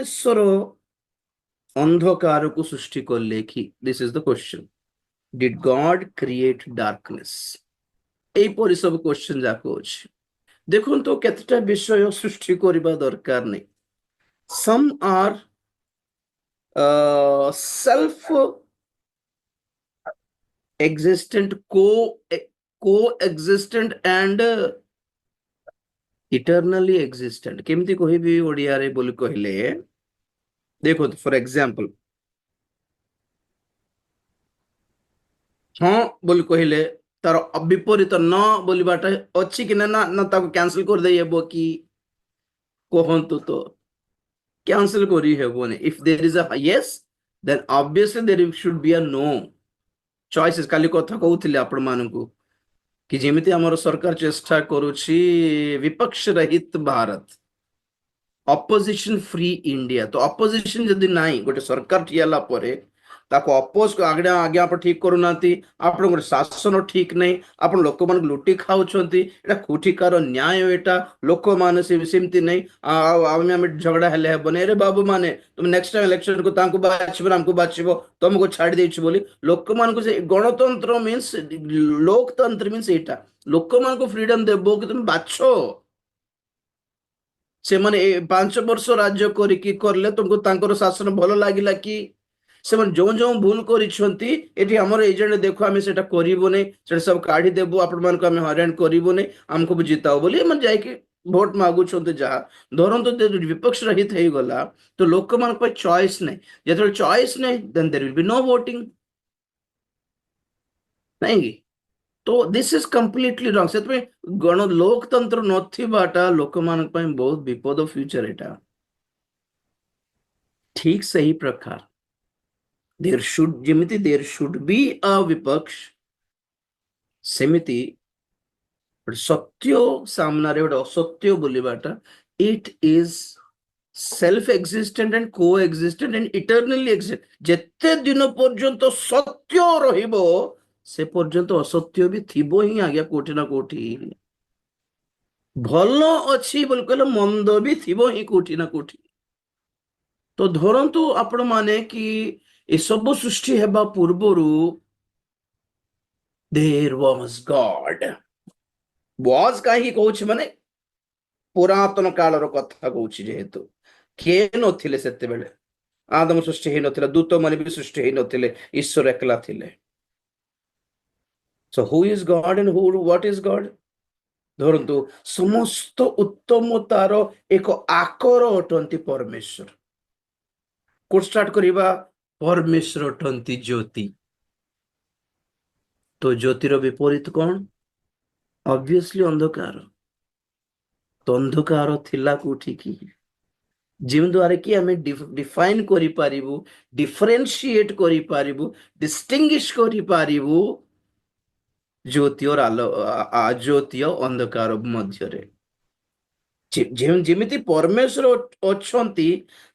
ପରମେଶ୍ୱର ଅନ୍ଧକାରକୁ ସୃଷ୍ଟି କଲେ କି? This is the question. Did God create darkness? ଏଇପରି ସବୁ କ୍ୱେଶ୍ଚନ ଯାକ ଅଛି। ଦେଖନ୍ତୁ କେତେଟା ବିଷୟ ସୃଷ୍ଟି କରିବା ଦରକାର ନାହିଁ। ସମ୍ ଆର୍ self existent, co-existent and eternally existent। କେମିତି କହିବି ଓଡ଼ିଆରେ ବୋଲି କହିଲେ, ଦେଖନ୍ତୁ ଫର ଏକ୍ସାମ୍ପଲ, ହଁ ବୋଲି କହିଲେ ତାର ବିପରୀତ ନ ବୋଲିବାଟା ଅଛି କି ନା ନା ତାକୁ କ୍ୟାନସଲ କରିଦେଇ ହେବ କି? କୁହନ୍ତୁ ତ। କ୍ୟାନସଲ କରି ହେବନି। ଇଫ ଦେयर ଇଜ ଅ Yes, then obviously there should be a no choices। କାଲି କଥା କହୁଥିଲି ଆପଣମାନଙ୍କୁ कि जेमिति आमर सरकार चेष्टा करुछि विपक्ष रहित भारत, अपोजिशन फ्री इंडिया। तो अपोजिशन जदि नाही गोटे सरकार ठियाला परे ताको अपोज आगे आगे आप ठीक करूना, आप शासन ठीक नहीं, आप लोक मान लुटी खाऊछंती, एटा कोठिकार न्याय? एटा लोक माने सेमती नहीं आम झगड़ा हेले हेबनी। अरे बाबू माने तुम नेक्स्ट टाइम इलेक्शन को तांको बाछिबो हमको बाछिबो तुमको छाड़ी देछि बोली लोक मान को से गणतंत्र मीन्स लोकतंत्र मीन्स एटा लोक मान को फ्रीडम देबो कि तुम बाछो। से माने 5 वर्ष राज्य करिकी करले तुमको तांकर शासन भल लागिला कि? से माने जो जो भूल करिसंती एठी हमर एजेंट देखो आमे सेटा करिवो नै, सेटा सब काढी देबो, आपण मान को आमे हरान करिवो नै, हमको भी जिताओ बोली मन जाय कि वोट मागु छंते। जहा धरंतो विपक्ष रहित हेई गला तो लोक मान को चॉइस नै। जेतले चॉइस नै then there will be no voting, नहीं? तो दिस इज कंप्लीटली रॉन्ग। से गण लोकतंत्र नथिबाटा लोक मान पय बहुत विपद फ्यूचर एटा। ठीक सही प्रकार देयर शुड जेमिति देयर शुड बी अ विपक्ष, सेमिति सत्य सामना रे असत्य बोलिबाटा it is self existent and coexistent and eternally exist. जेते दिन पर्यंत सत्य रहिबो से पर्यंत असत्य भी थिबो ही आज्ञा कोठी ना कोठी। भल अच्छी बोल कहले मंद भी थिबो ही कोठी ना कोठी। तो धरंतु आपण माने कि ए सब सृष्टि हेबा पूर्वरु देयर वाज गॉड। वाज काहे कहूछि माने पुरातन कालर कथा कहूछि, जेहेतु किए नथिले सेते बेले आदम सृष्टि हे नथिला, दूत माने भी सृष्टि हे नथिले, ईश्वर एकला थिले। So who is God and who what is God? धरंतु समस्त उत्तमतार एक आकर अटंती परमेश्वर। कोड स्टार्ट करिबा, परमेश्वर अटंती ज्योति। तो ज्योतिर विपरीत कौन? ऑब्वियसली अंधकार। तो अंधकार थिला कोठी की? जिम द्वारा कि हमें डिफाइन करि पारिबु, डिफरेंशिएट करि पारिबु, डिस्टिंग्विश करि पारिबु ज्योति और आलो ज्योति और अंधकार मध्य रे। जेमिति परमेश्वर अछंती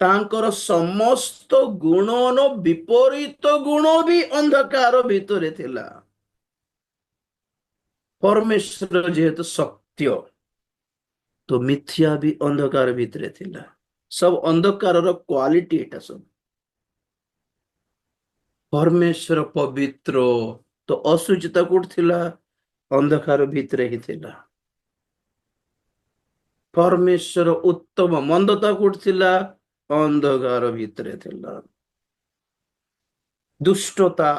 तांकर समस्त गुणन विपरीत गुण भी अंधकार भितरे थिला। परमेश्वर जेहेतु सत्य तो मिथ्या भी अंधकार भितरे थिला। सब अंधकार क्वालिटी एटा सब। परमेश्वर पवित्र तो असुचिता कोठ थिला? अंधकार भितरे ही थिला। परमेश्वर उत्तम मंदता कोठ थिला? अंधकार भितरे थिला। दुष्टता,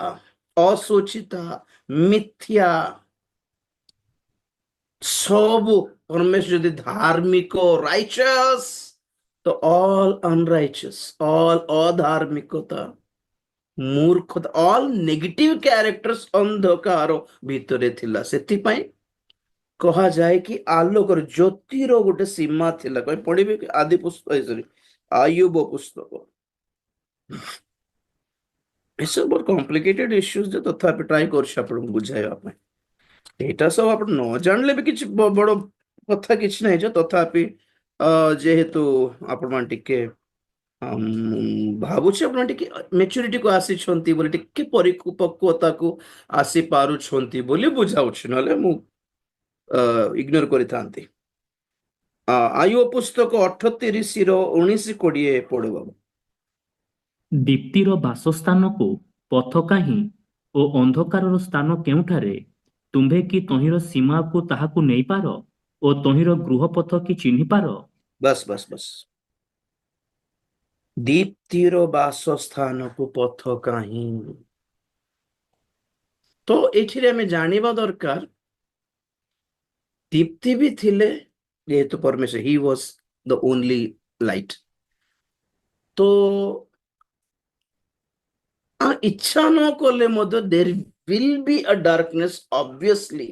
असुचिता, मिथ्या सब परमेश्वर यदि धार्मिक राइचस तो ऑल अनराइचस, ऑल अधार्मिकता, मूर्खता, ऑल नेगेटिव कैरेक्टर्स अंधकार भितरे थिला। सेति पई कहा जाए कि आलोकर ज्योतिर गोटे सीमा थिला। कहीं पढ़िबे कि आदि पुस्तक सॉरी आयुब पुस्तक। इट्स बहुत कॉम्प्लिकेटेड इश्यूज जे तथापि ट्राई करछ आपण बुझाइबा पई। एटा सब आपण न जानले भी किछ बड़ कथा किछ नै जे तथापि जेहेतु आपण मान टिके भावुछि आपण टिके मैच्योरिटी को आसी छंती बोली टिके परिपक्वता को आसी पारु छंती बोली बुझाउछि, नले मु इग्नोर करिथांती। ଆୟୁବ ପୁସ୍ତକ 38:19-20 ପଢିବ। ଦୀପ୍ତିର ବାସସ୍ଥାନକୁ ପଥ କାହିଁ ଓ ଅନ୍ଧକାରର ସ୍ଥାନ କେଉଁଠାରେ? ତୁମ୍ଭେ କି ତହିଁର ସୀମାକୁ ତାହାକୁ ନେଇପାର ଓ ତହିଁର ଗୃହପଥ କି ଚିହ୍ନିପାର? ବାସ୍ ବାସ୍ ବାସ୍। ଦୀପ୍ତିର ବାସସ୍ଥାନକୁ ପଥ କାହିଁ। ତ ଏଠିରେ ଆମେ ଜାଣିବା ଦରକାର ଦୀପ୍ତି ବି ଥିଲେ, ଯେହେତୁ ପରମେଶ୍ୱର ହି ୱାଜ ଦ ଓନଲି ଲାଇଟ୍। ତ ଇଚ୍ଛା ନ କଲେ ମଧ୍ୟ ଦେର୍ will be a darkness obviously।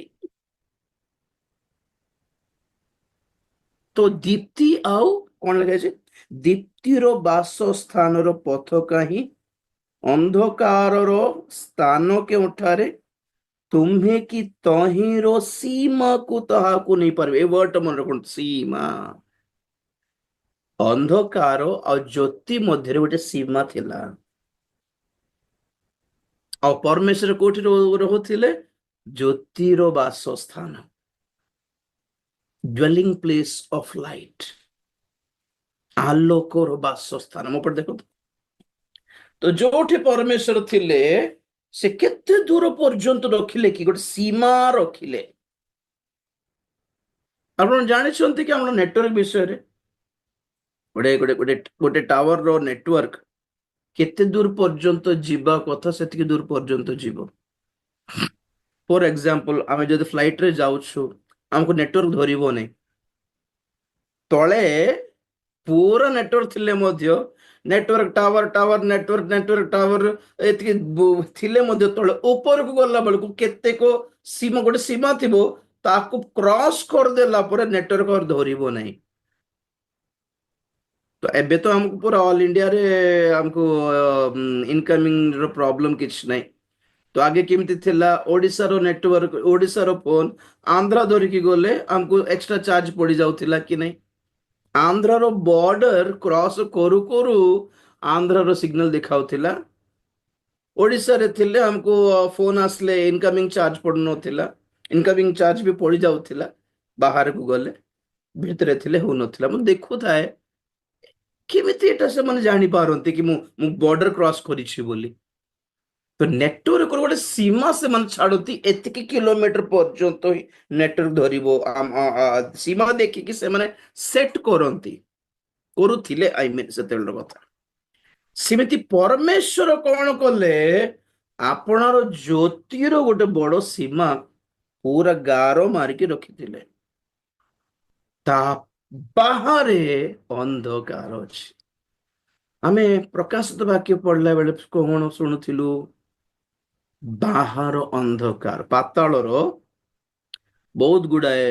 ତ ଦୀପ୍ତି ଆଉ କଣ ଲେଖାଯାଇଛି? ଦୀପ୍ତିର ବାସସ୍ଥାନର ପଥ କାହିଁ, ଅନ୍ଧକାରର ସ୍ଥାନ କେଉଁଠାରେ, ତୁମ୍ଭେ କି ତହିଁର ସୀମାକୁ ତାହାକୁ ନେଇପାରିବେ। ଏ ୱାର୍ଡଟା ମନେ ରଖନ୍ତୁ, ସୀମା। ଅନ୍ଧକାର ଆଉ ଜ୍ୟୋତି ମଧ୍ୟରେ ଗୋଟେ ସୀମା ଥିଲା। ଆଉ ପରମେଶ୍ୱର କୋଉଠି ରହୁଥିଲେ? ଜ୍ୟୋତିର ବାସସ୍ଥାନ, ଡ୍ୱେଲିଂ ପ୍ଲେସ୍ ଅଫ୍ ଲାଇଟ୍, ଆଲୋକର ବାସସ୍ଥାନ। ମୋ ପଟେ ଦେଖନ୍ତୁ, ତ ଯୋଉଠି ପରମେଶ୍ୱର ଥିଲେ ସେ କେତେ ଦୂର ପର୍ଯ୍ୟନ୍ତ ରଖିଲେ କି? ଗୋଟେ ସୀମା ରଖିଲେ। ଆପଣ ଜାଣିଛନ୍ତି କି ଆମର ନେଟୱାର୍କ ବିଷୟରେ? ଗୋଟେ ଗୋଟେ ଗୋଟେ ଗୋଟେ ଟାୱାରର ନେଟୱାର୍କ କେତେ ଦୂର ପର୍ଯ୍ୟନ୍ତ ଯିବା କଥା ସେତିକି ଦୂର ପର୍ଯ୍ୟନ୍ତ ଯିବ। ଫର ଏକ୍ସାମ୍ପଲ, ଆମେ ଯଦି ଫ୍ଲାଇଟରେ ଯାଉଛୁ, ଆମକୁ ନେଟୱାର୍କ ଧରିବନି। ତଳେ ପୁରା ନେଟୱାର୍କ ଥିଲେ ମଧ୍ୟ network tower tower network network tower ଏତିକି ଥିଲେ ମଧ୍ୟ ତଳେ ଉପରକୁ ଗଲା ବେଳକୁ କେତେକ ସୀମା, ଗୋଟେ ସୀମା ଥିବ, ତାକୁ କ୍ରସ୍ କରିଦେଲା ପରେ ନେଟୱାର୍କ ଆଉ ଧରିବ ନାହିଁ। ତ ଏବେ ତ ଆମକୁ ପୁରା ଅଲ୍ ଇଣ୍ଡିଆରେ ଆମକୁ ଇନକମିଂ ର ପ୍ରୋବ୍ଲେମ କିଛି ନାହିଁ। ତ ଆଗେ କେମିତି ଥିଲା? ଓଡ଼ିଶାର ନେଟୱାର୍କ, ଓଡ଼ିଶାର ଫୋନ ଆନ୍ଧ୍ରା ଧରିକି ଗଲେ ଆମକୁ ଏକ୍ସଟ୍ରା ଚାର୍ଜ ପଡି ଯାଉଥିଲା କି ନାହିଁ? ଆନ୍ଧ୍ରାର ବର୍ଡର କ୍ରସ୍ କରୁ କରୁ ଆନ୍ଧ୍ରାର ସିଗ୍ନାଲ ଦେଖାଉଥିଲା। ଓଡ଼ିଶାରେ ଥିଲେ ଆମକୁ ଫୋନ ଆସିଲେ ଇନକମିଂ ଚାର୍ଜ ପଡୁନଥିଲା, ଇନକମିଂ ଚାର୍ଜ ବି ପଡି ଯାଉଥିଲା। ବାହାରକୁ ଗଲେ, ଭିତରେ ଥିଲେ ହଉନଥିଲା। ମୁଁ ଦେଖୁଥାଏ କେମିତି ଏଟା ସେମାନେ ଜାଣିପାରନ୍ତି କି ମୁଁ ବର୍ଡର କ୍ରସ୍ କରିଛି ବୋଲି। ତ ନେଟୱାର୍କର ଗୋଟେ ସୀମା ସେମାନେ ଛାଡନ୍ତି, ଏତିକି କିଲୋମିଟର ପର୍ଯ୍ୟନ୍ତ ହିଁ ନେଟୱାର୍କ ଧରିବ। ସୀମା ଦେଖିକି ସେମାନେ ସେଟ୍ କରନ୍ତି, କରୁଥିଲେ, ଆଇ ମିନ୍ ସେତେବେଳର କଥା। ସେମିତି ପରମେଶ୍ୱର କଣ କଲେ? ଆପଣର ଜ୍ୟୋତିର ଗୋଟେ ବଡ ସୀମା ପୁରା ଗାର ମାରିକି ରଖିଥିଲେ। ତା ବାହାରେ ଅନ୍ଧକାର ଅଛି। ଆମେ ପ୍ରକାଶିତ ବାକ୍ୟ ପଢିଲା ବେଳେ କଣ ଶୁଣୁଥିଲୁ? ବାହାର ଅନ୍ଧକାର, ପାତାଳର ବହୁତ ଗୁଡାଏ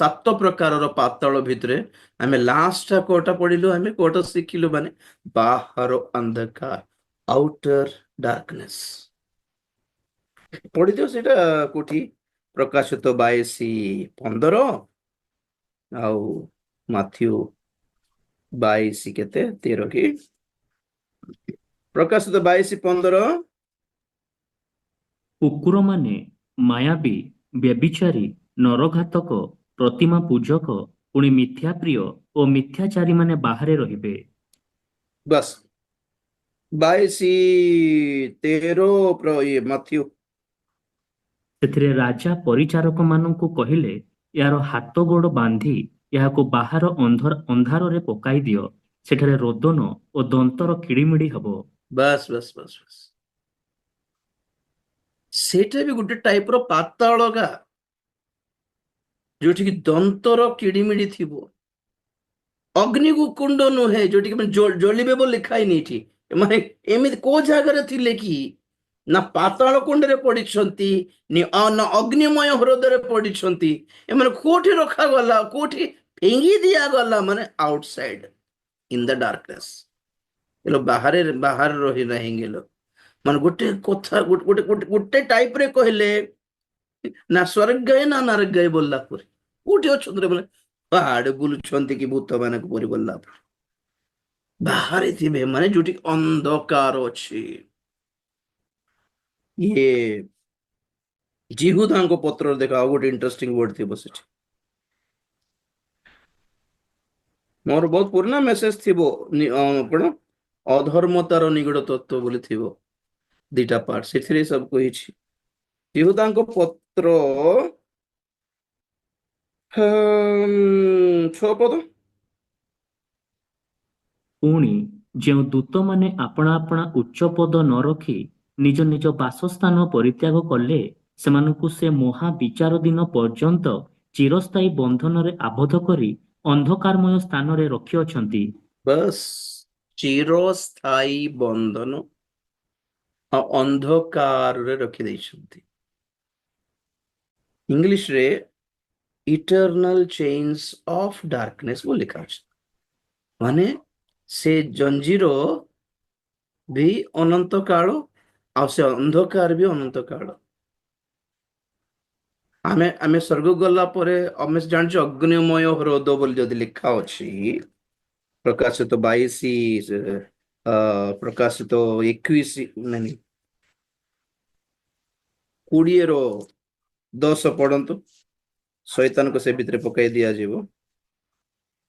7 ପ୍ରକାରର ପାତାଳ ଭିତରେ ଆମେ ଲାଷ୍ଟ କୋଟା ପଢିଲୁ, ଆମେ କୋଟା ଶିଖିଲୁ, ମାନେ ବାହାର ଅନ୍ଧକାର, ଆଉଟର ଡାର୍କନେସ୍। ପଢିଥିବ ସେଇଟା କୋଉଠି? ପ୍ରକାଶିତ 22:15 ଆଉ ମାଥ୍ୟୁ 22:13 କି? ପ୍ରକାଶିତ 22:15। କୁକୁରମାନେ, ମାୟାବୀ, ବ୍ୟଭିଚାରୀ, ନରଘାତକ, ପ୍ରତିମା ପୂଜକ, ପୁଣି ମିଥ୍ୟାପ୍ରିୟ ଓ ମିଥ୍ୟାଚାରୀମାନେ ବାହାରେ ରହିବେ। ବାସ୍, 22:13 ମାଥ୍ୟୁ। ସେଥିରେ ରାଜା ପରିଚାରକମାନଙ୍କୁ କହିଲେ, ଏହାର ହାତ ଗୋଡ଼ ବାନ୍ଧି ଏହାକୁ ବାହାର ଅନ୍ଧାରରେ ପକାଇ ଦିଅ। ସେଠାରେ ରୋଦନ ଓ ଦନ୍ତର କିଳିମିଳି ହେବ। ବାସ୍ ବାସ୍ ବାସ୍ ବାସ୍, ସେଇଟା ବି ଗୋଟେ ଟାଇପର ପାତାଳକା, ଯୋଉଠିକି ଦନ୍ତର କିଡିମିଡି ଥିବ। ଅଗ୍ନିକୁଣ୍ଡ ନୁହେଁ ଯୋଉଠିକି ମାନେ ଜଳିବେ ବୋଲି ଲେଖା ହେଇନି ଏଠି। ମାନେ ଏମିତି କୋଉ ଜାଗାରେ ଥିଲେ କି? ନା ପାତାଳ କୁଣ୍ଡରେ ପଡିଛନ୍ତି, ନା ଅଗ୍ନିମୟ ହ୍ରଦରେ ପଡିଛନ୍ତି। ଏମାନେ କୋଉଠି ରଖାଗଲା? କୋଉଠି ଫିଙ୍ଗି ଦିଆଗଲା? ମାନେ ଆଉଟସାଇଡ ଇନ ଦ ଡାର୍କନେସ୍। ବାହାରେ ବାହାରେ ରହି ନାହିଁ ଗେଲ। ମାନେ ଗୋଟେ କଥା, ଗୋଟେ ଗୋଟେ ଗୋଟେ ଟାଇପରେ କହିଲେ, ନା ସ୍ୱର୍ଗ ଗଏ ନା ନରକ ଗଏ ବୋଲିଲା ପରେ କୋଉଠି ଅଛନ୍ତି ବୋଲେ ପାହାଡେ ବୁଲୁଛନ୍ତି କି ଭୂତ ମାନଙ୍କୁ ପରି ବୋଲିଲା ପରେ ବାହାରେ ଥିବେ, ମାନେ ଯୋଉଠି ଅନ୍ଧକାର ଅଛି। ଇଏ ଜିହୁଦାଙ୍କ ପତ୍ରରେ ଦେଖ, ଆଉ ଗୋଟେ ଇଣ୍ଟରେଷ୍ଟିଂ ୱାର୍ଡ ଥିବ ସେଠି। ମୋର ବହୁତ ପୁରୁଣା ମେସେଜ ଥିବ କଣ ଅଧର୍ମତାର ନିଗୂଢ ତତ୍ତ୍ୱ ବୋଲି ଥିବ, ଦିଟା ପାର୍ଟ, ସେଥିରେ ସବୁ କହିଛି। ୟହୁଦାଙ୍କ ପତ୍ର 6 ପଦ। ପୁଣି ଯେଉଁ ଦୂତମାନେ ଆପଣା ଆପଣା ଉଚ୍ଚ ପଦ ନ ରଖି ନିଜ ନିଜ ବାସସ୍ଥାନ ପରିତ୍ୟାଗ କଲେ, ସେମାନଙ୍କୁ ସେ ମହାବିଚାର ଦିନ ପର୍ଯ୍ୟନ୍ତ ଚିରସ୍ଥାୟୀ ବନ୍ଧନରେ ଆବଦ୍ଧ କରି ଅନ୍ଧକାରମୟ ସ୍ଥାନରେ ରଖିଅଛନ୍ତି। ବାସ୍, ଚିରସ୍ଥାୟୀ ବନ୍ଧନ ଆଉ ଅନ୍ଧକାରରେ ରଖିଦେଇଛନ୍ତି। ଇଂଲିଶରେ ଇଟର୍ନାଲ ଚେନ୍ସ ଅଫ ଡାର୍କନେସ୍ ବୋଲି ଲେଖା ଅଛି। ମାନେ ସେ ଜଞ୍ଜିର ବି ଅନନ୍ତ କାଳ, ଆଉ ସେ ଅନ୍ଧକାର ବି ଅନନ୍ତ କାଳ। ଆମେ ଆମେ ସ୍ୱର୍ଗ ଗଲା ପରେ ଆମେ ଜାଣିଛୁ ଅଗ୍ନିମୟ ହ୍ରଦ ବୋଲି ଯଦି ଲେଖା ଅଛି ପ୍ରକାଶିତ 22 ପ୍ରକାଶିତ 21 ନାଇଁ 20 ର 10 ପଢନ୍ତୁ। ଶୈତାନକୁ ସେ ଭିତରେ ପକାଇ ଦିଆଯିବ।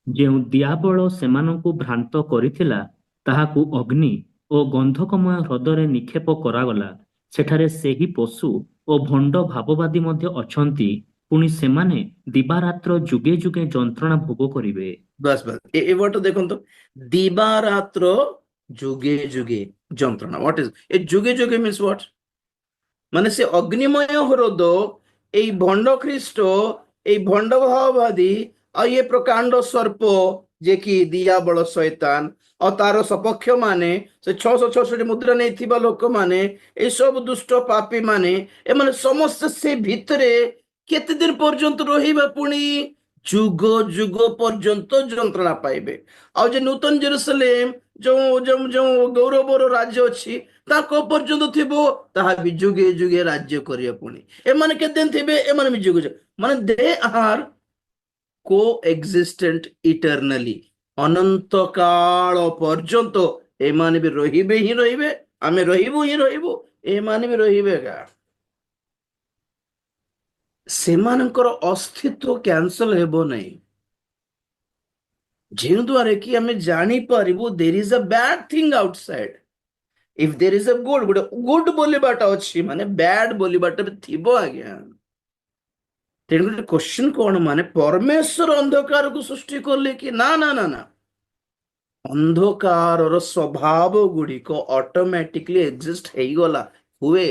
ଯେଉଁ ଦିଆବଳ ସେମାନଙ୍କୁ ଭ୍ରାନ୍ତ କରିଥିଲା, ତାହାକୁ ଅଗ୍ନି ଓ ଗନ୍ଧକମୟ ହ୍ରଦରେ ନିକ୍ଷେପ କରାଗଲା। ସେଠାରେ ସେହି ପଶୁ ଓ ଭଣ୍ଡ ଭାବବାଦୀ ମଧ୍ୟ ଅଛନ୍ତି। ପୁଣି ସେମାନେ ଦିବାରାତ୍ର ଯୁଗେ ଯୁଗେ ଯନ୍ତ୍ରଣା ଭୋଗ କରିବେ। ବାସ୍ ବାସ୍, ଏ ୱାର୍ଡ ଦେଖନ୍ତୁ, ଦିବାରାତ୍ର ଯୁଗେ ଯୁଗେ ଯନ୍ତ୍ରଣା। ହ୍ୱାଟ ଇଜ ଏ ଯୁଗେ ଯୁଗେ ମିନ୍ସ ହ୍ୱାଟ? ମାନେ ସେ ଅଗ୍ନିମୟ ହ୍ରଦ, ଏଇ ଭଣ୍ଡ ଖ୍ରୀଷ୍ଟ, ଏଇ ଭଣ୍ଡ ଭାବବାଦୀ, ଆଉ ଇଏ ପ୍ରକାଣ୍ଡ ସର୍ପ ଯେ କି ଦିଆବଳ ଶୈତାନ, ଆଉ ତାର ସପକ୍ଷ ମାନେ ସେ 666 ମୁଦ୍ରା ନେଇଥିବା ଲୋକମାନେ, ଏସବୁ ଦୁଷ୍ଟ ପାପୀ ମାନେ, ଏମାନେ ସମସ୍ତେ ସେ ଭିତରେ କେତେ ଦିନ ପର୍ଯ୍ୟନ୍ତ ରହିବେ? ପୁଣି ଯୁଗ ଯୁଗ ପର୍ଯ୍ୟନ୍ତ ଯନ୍ତ୍ରଣା ପାଇବେ। ଆଉ ଯେ ନୂତନ ଜେରୁସାଲେମ ଯୋଉ ଯୋଉ ଯୋଉ ଗୌରବର ରାଜ୍ୟ ଅଛି, ତାଙ୍କ ପର୍ଯ୍ୟନ୍ତ ଥିବ, ତାହା ବି ଯୁଗେ ଯୁଗେ ରାଜ୍ୟ କରିବ। ପୁଣି ଏମାନେ କେତେ ଦିନ ଥିବେ? ଏମାନେ ବି ଯୁଗ ଯୁଗ, ମାନେ ଦେ ଆର୍ କୋ ଏକ୍ସିଷ୍ଟେଣ୍ଟ ଇଟର୍ନାଲି, ଅନନ୍ତ କାଳ ପର୍ଯ୍ୟନ୍ତ ଏମାନେ ବି ରହିବେ ହିଁ ରହିବେ, ଆମେ ରହିବୁ ହିଁ ରହିବୁ, ଏମାନେ ବି ରହିବେ। ସେମାନଙ୍କର ଅସ୍ତିତ୍ୱ କ୍ୟାନ୍ସଲ ହେବ ନାହିଁ, ଯେଉଁ ଦ୍ୱାରା କି ଆମେ ଜାଣିପାରିବୁ there is a bad thing outside. If there is a good, ଗୋଟେ ଗୁଡ୍ ବୋଲିବାଟା ଅଛି ମାନେ ବ୍ୟାଡ୍ ବୋଲିବାଟା ବି ଥିବ ଆଜ୍ଞା। ତେଣୁକରି କ୍ୱେଶ୍ଚନ କଣ, ମାନେ ପରମେଶ୍ୱର ଅନ୍ଧକାରକୁ ସୃଷ୍ଟି କଲେ କି? ନା ନା ନା ନା, ଅନ୍ଧକାରର ସ୍ୱଭାବ ଗୁଡ଼ିକ ଅଟୋମେଟିକଲି ଏକ୍ଜିଷ୍ଟ ହେଇଗଲା, ହୁଏ।